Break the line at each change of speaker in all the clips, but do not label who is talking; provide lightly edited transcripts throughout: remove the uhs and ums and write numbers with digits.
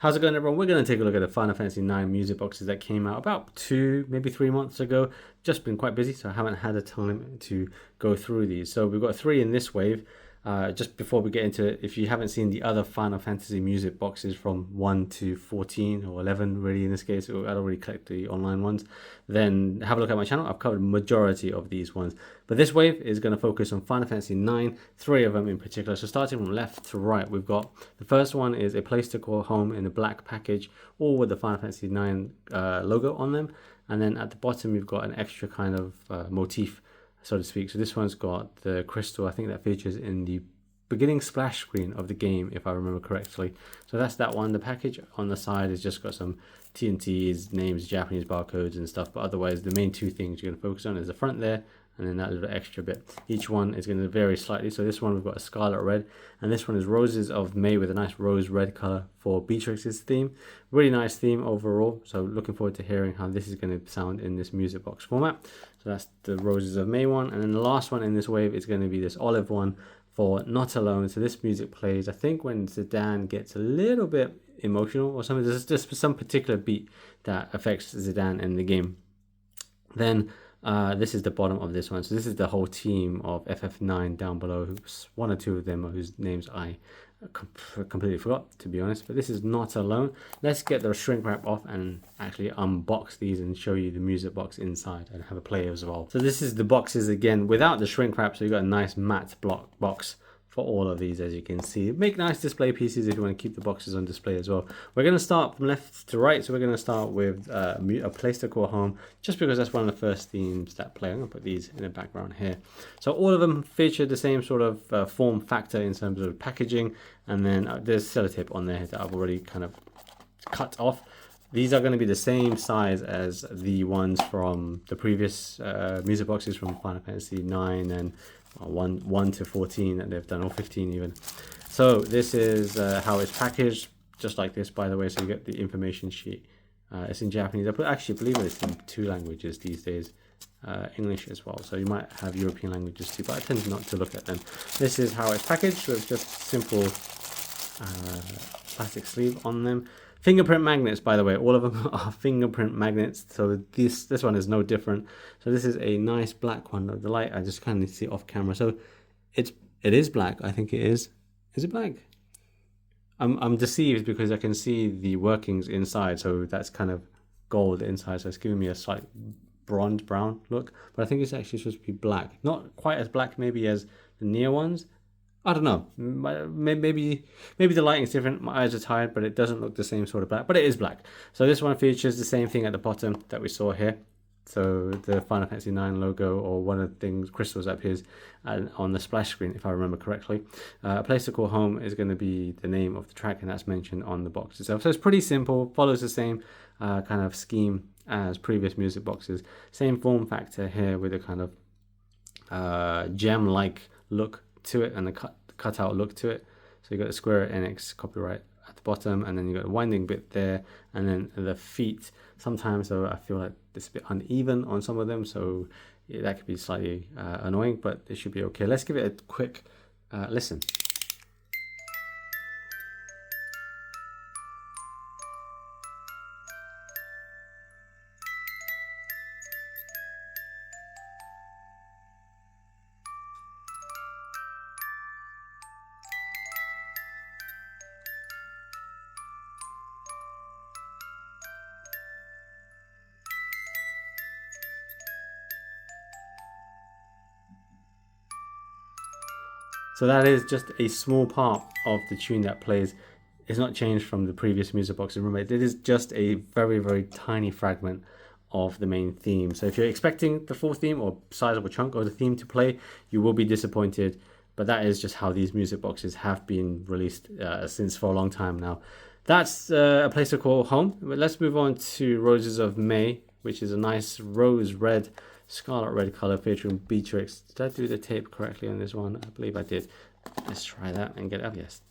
How's it going, everyone? We're going to take a look at the Final Fantasy 9 music boxes that came out about 2, maybe 3 months ago. Just been quite busy, so I haven't had the time to go through these. So we've got 3 in this wave. Just before we get into it, if you haven't seen the other Final Fantasy music boxes from 1 to 14 or 11, really in this case, I don't really collect the online ones, then have a look at my channel. I've covered the majority of these ones. But this wave is going to focus on Final Fantasy 9, 3 of them in particular. So starting from left to right, we've got the first one is A Place to Call Home in a black package, all with the Final Fantasy 9 logo on them. And then at the bottom, you've got an extra kind of motif, so to speak. So this one's got the crystal, I think that features in the beginning splash screen of the game, if I remember correctly. So that's that one. The package on the side has just got some TNTs, names, Japanese barcodes and stuff. But otherwise, the main 2 things you're going to focus on is the front there, and then that little extra bit. Each one is going to vary slightly. So this one we've got a scarlet red, and this one is Roses of May with a nice rose red color for Beatrix's theme. Really nice theme overall. So looking forward to hearing how this is going to sound in this music box format. So that's the Roses of May one, and then the last one in this wave is going to be this olive one for Not Alone. So this music plays, I think, when Zidane gets a little bit emotional or something. There's just some particular beat that affects Zidane in the game. Then this is the bottom of this one. So this is the whole team of FF9 down below. One or 2 of them whose names I completely forgot, to be honest. But this is Not Alone. Let's get the shrink wrap off and actually unbox these and show you the music box inside and have a play as well. So this is the boxes again without the shrink wrap. So you've got a nice matte block box for all of these, as you can see. Make nice display pieces if you want to keep the boxes on display as well. We're going to start from left to right. So we're going to start with A Place to Call Home, just because that's one of the first themes that play. I'm going to put these in the background here. So all of them feature the same sort of form factor in terms of packaging, and then there's sellotape on there that I've already kind of cut off. These are going to be the same size as the ones from the previous music boxes from Final Fantasy 9 and 1 to 14 that they've done, or 15 even. So this is how it's packaged, just like this, by the way. So you get the information sheet. It's in Japanese. Actually believe it's in 2 languages these days, English as well. So you might have European languages too, but I tend not to look at them. This is how it's packaged with just simple plastic sleeve on them. Fingerprint magnets, by the way, all of them are fingerprint magnets. So this one is no different. So this is a nice black one. The light, I just kind of see it off camera. So it is black. I think it is. Is it black? I'm deceived because I can see the workings inside. So that's kind of gold inside. So it's giving me a slight bronze brown look. But I think it's actually supposed to be black. Not quite as black maybe as the near ones. I don't know, maybe the lighting is different, my eyes are tired, but it doesn't look the same sort of black, but it is black. So this one features the same thing at the bottom that we saw here. So the Final Fantasy 9 logo, or one of the things, crystals that appears on the splash screen, if I remember correctly. A Place to Call Home is going to be the name of the track, and that's mentioned on the box itself. So it's pretty simple, follows the same kind of scheme as previous music boxes. Same form factor here with a kind of gem-like look to it, and the cutout look to it. So you got the Square Enix copyright at the bottom, and then you got the winding bit there, and then the feet. Sometimes though I feel like it's a bit uneven on some of them, so yeah, that could be slightly annoying, but it should be okay. Let's give it a quick listen. So that is just a small part of the tune that plays. It's not changed from the previous music box. Remember, it is just a very, very tiny fragment of the main theme. So if you're expecting the full theme or sizable chunk of the theme to play, you will be disappointed. But that is just how these music boxes have been released since for a long time now. That's A Place to Call Home. But let's move on to Roses of May, which is a nice rose red, scarlet red color featuring Beatrix. Did I do the tape correctly on this one? I believe I did. Let's try that and get it up. Yes.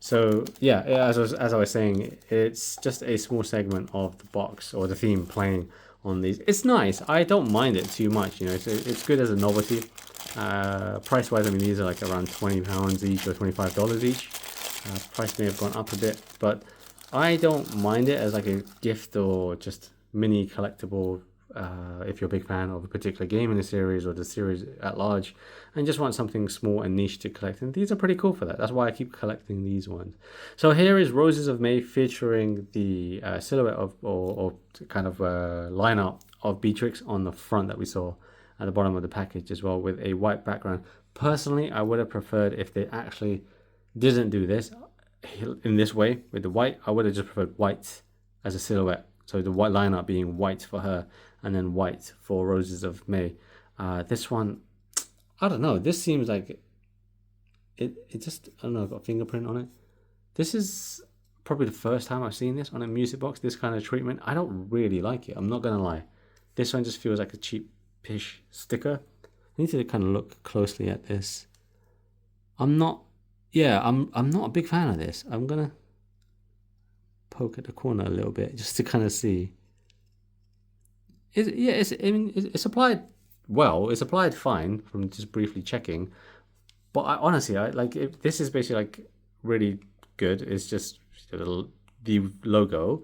So yeah, as I was saying, it's just a small segment of the box or the theme playing on these. It's nice. I don't mind it too much. You know, it's good as a novelty. Price wise, I mean, these are like around £20 each or $25 each. Price may have gone up a bit, but I don't mind it as like a gift or just mini collectible if you're a big fan of a particular game in the series or the series at large and just want something small and niche to collect. And these are pretty cool for that. That's why I keep collecting these ones. So here is Roses of May featuring the silhouette of or kind of lineup of Beatrix on the front that we saw at the bottom of the package as well with a white background. Personally, I would have preferred if they actually didn't do this in this way with the white. I would have just preferred white as a silhouette. So the white lineup being white for her and then white for Roses of May. This one, I don't know. This seems like it just, I don't know, got a fingerprint on it. This is probably the first time I've seen this on a music box, this kind of treatment. I don't really like it. I'm not going to lie. This one just feels like a cheap-ish sticker. I need to kind of look closely at this. I'm not a big fan of this. I'm gonna poke at the corner a little bit just to kind of see. It's applied well. It's applied fine from just briefly checking. But honestly, I like it. This is basically like really good. It's just the logo.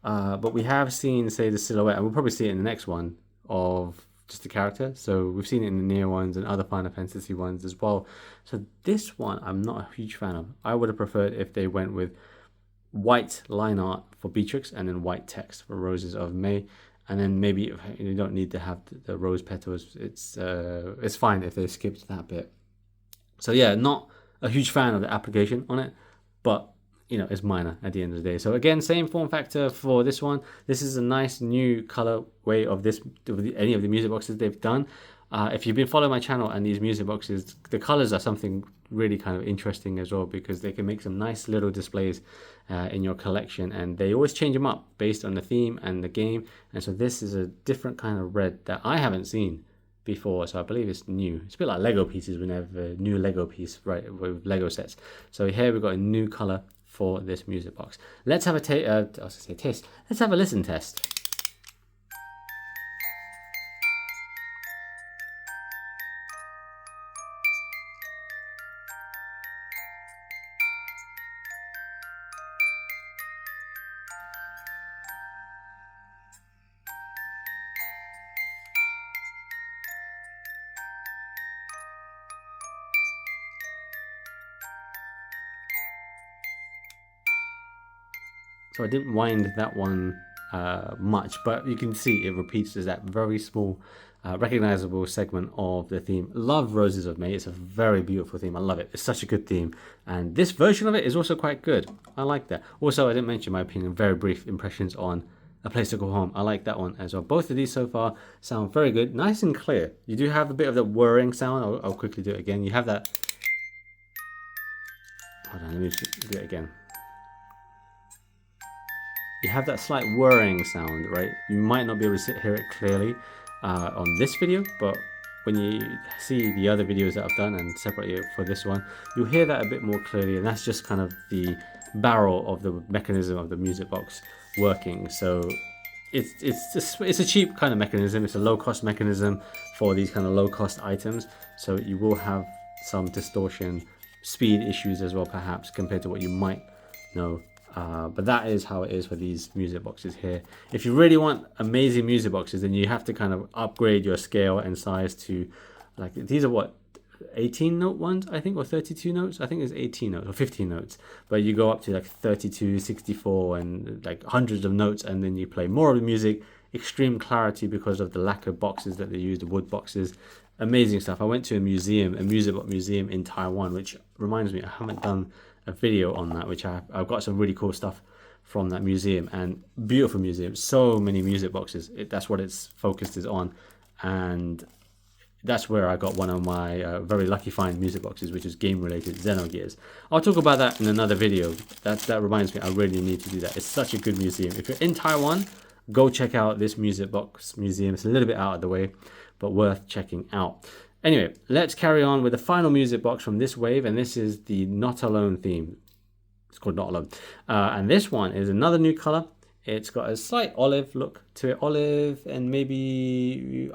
But we have seen, say, the silhouette, and we'll probably see it in the next one of just the character. So we've seen it in the Nier ones and other Final Fantasy ones as well. So this one I'm not a huge fan of. I would have preferred if they went with white line art for Beatrix and then white text for Roses of May. And then maybe you don't need to have the rose petals. It's fine if they skipped that bit. So yeah, not a huge fan of the application on it, but it's minor at the end of the day. So again, same form factor for this one. This is a nice new colorway of any of the music boxes they've done. If you've been following my channel and these music boxes, the colors are something really kind of interesting as well because they can make some nice little displays in your collection, and they always change them up based on the theme and the game. And so this is a different kind of red that I haven't seen before, so I believe it's new. It's a bit like Lego pieces when they have a new Lego piece, right, with Lego sets. So here we've got a new color for this music box. Let's have a taste. Let's have a listen test. So I didn't wind that one much, but you can see it repeats as that very small recognizable segment of the theme. Love Roses of May. It's a very beautiful theme. I love it. It's such a good theme, and this version of it is also quite good. I like that. Also, I didn't mention my opinion, very brief impressions on A Place to Go Home. I like that one as well. Both of these so far sound very good, nice and clear. You do have a bit of the whirring sound. I'll quickly do it again. You have that. Hold on, let me do it again. You have that slight whirring sound, right? You might not be able to hear it clearly on this video, but when you see the other videos that I've done and separate it for this one, you'll hear that a bit more clearly, and that's just kind of the barrel of the mechanism of the music box working. So it's a cheap kind of mechanism. It's a low-cost mechanism for these kind of low-cost items, so you will have some distortion, speed issues as well, perhaps, compared to what you might know. But that is how it is for these music boxes here. If you really want amazing music boxes, then you have to kind of upgrade your scale and size to, like, these are what, 18 note ones, I think, or 32 notes. I think it's 18 notes or 15 notes, but you go up to like 32, 64 and like hundreds of notes, and then you play more of the music, extreme clarity because of the lacquer boxes that they use, the wood boxes. Amazing stuff. I went to a museum, a music box museum in Taiwan, which reminds me, I haven't done a video on that, which I've got some really cool stuff from that museum, and beautiful museum, so many music boxes. That's what its focus is on, and that's where I got one of my very lucky find music boxes, which is game related, Xenogears. I'll talk about that in another video. That reminds me, I really need to do that. It's such a good museum. If you're in Taiwan, go check out this music box museum. It's a little bit out of the way, but worth checking out. Anyway, let's carry on with the final music box from this wave, and this is the Not Alone theme. It's called Not Alone. And this one is another new color. It's got a slight olive look to it. Olive and maybe...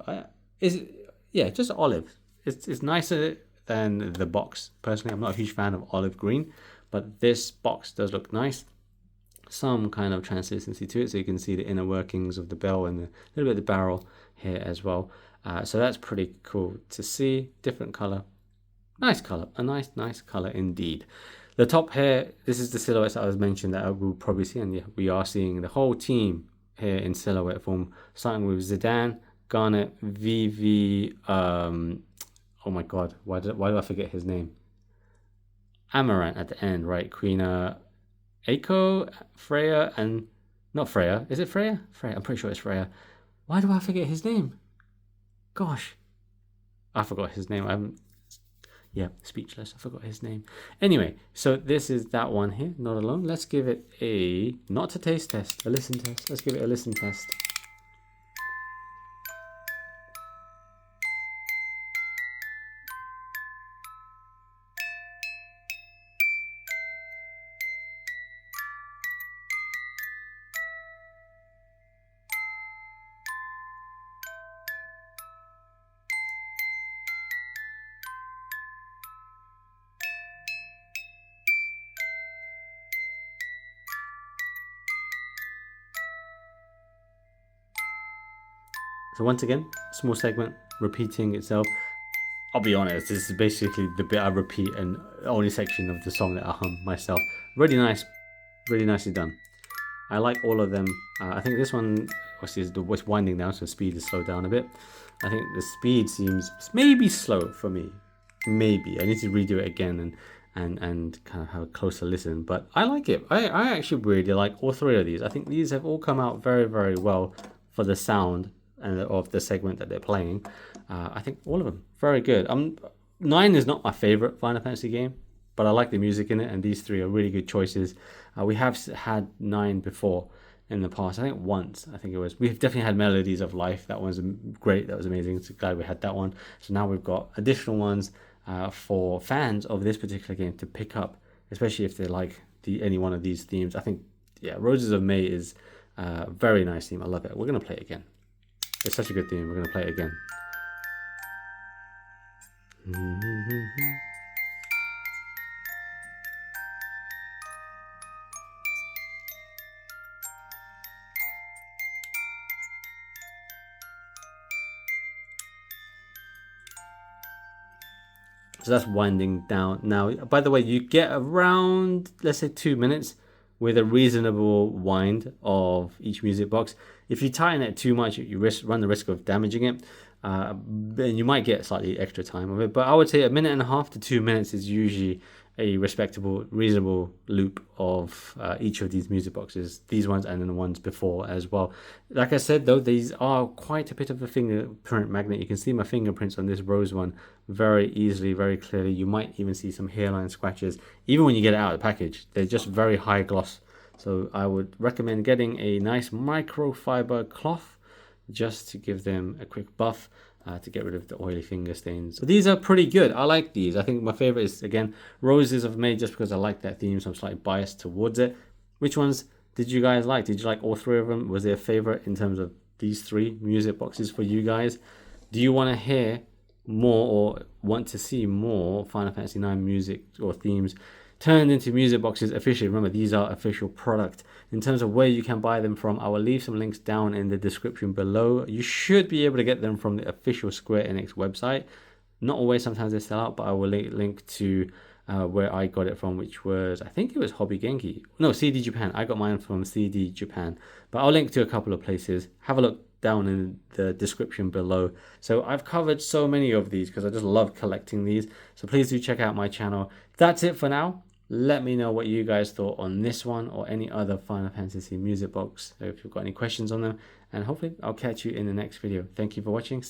just olive. It's nicer than the box. Personally, I'm not a huge fan of olive green, but this box does look nice. some kind of translucency to it, so you can see the inner workings of the bell and a little bit of the barrel here as well. So that's pretty cool to see. Different color, nice color, a nice color indeed. The top here, this is the silhouettes that I was mentioned that I will probably see, and yeah, we are seeing the whole team here in silhouette form, starting with Zidane, Garnet, Vivi, oh my god, why do I forget his name? Amaranth at the end, right? Queen Aiko, Freya, and not Freya. Is it Freya? Freya, I'm pretty sure it's Freya. Why do I forget his name? Gosh, I forgot his name. Yeah, speechless. I forgot his name. Anyway, so this is that one here, Not Alone. Let's give it a, not a taste test, a listen test. Let's give it a listen test. So once again, small segment repeating itself. I'll be honest, this is basically the bit I repeat and only section of the song that I hum myself. Really nice, really nicely done. I like all of them. I think this one obviously is it's winding down, so speed is slowed down a bit. I think the speed seems maybe slow for me. Maybe I need to redo it again and kind of have a closer listen. But I like it. I actually really like all three of these. I think these have all come out very well for the sound and of the segment that they're playing. I think all of them very good. 9 is not my favorite Final Fantasy game, but I like the music in it, and these three are really good choices. We have had 9 before in the past. I think once, I think it was. We've definitely had Melodies of Life. That was great. That was amazing. So glad we had that one. So now we've got additional ones for fans of this particular game to pick up, especially if they like any one of these themes. I think, yeah, Roses of May is a very nice theme. I love it. We're going to play it again. It's such a good theme. We're going to play it again. So that's winding down. Now, by the way, you get around, let's say 2 minutes with a reasonable wind of each music box. If you tighten it too much, you run the risk of damaging it. And you might get slightly extra time of it. But I would say 1.5 to 2 minutes is usually a respectable, reasonable loop of each of these music boxes, these ones and then the ones before as well. Like I said, though, these are quite a bit of a fingerprint magnet. You can see my fingerprints on this rose one very easily, very clearly. You might even see some hairline scratches, even when you get it out of the package. They're just very high gloss. So I would recommend getting a nice microfiber cloth just to give them a quick buff. To get rid of the oily finger stains. So these are pretty good. I like these. I think my favorite is, again, Roses of May, just because I like that theme, so I'm slightly biased towards it. Which ones did you guys like? Did you like all three of them? Was there a favorite in terms of these three music boxes for you guys? Do you want to hear more or want to see more Final Fantasy 9 music or themes turned into music boxes officially? Remember, these are official product. In terms of where you can buy them from, I will leave some links down in the description below. You should be able to get them from the official Square Enix website. Not always, sometimes they sell out, but I will link to where I got it from, which was, I think it was Hobby Genki. No, CD Japan. I got mine from CD Japan. But I'll link to a couple of places. Have a look down in the description below. So I've covered so many of these because I just love collecting these. So please do check out my channel. That's it for now. Let me know what you guys thought on this one or any other Final Fantasy music box. So if you've got any questions on them, and hopefully I'll catch you in the next video. Thank you for watching.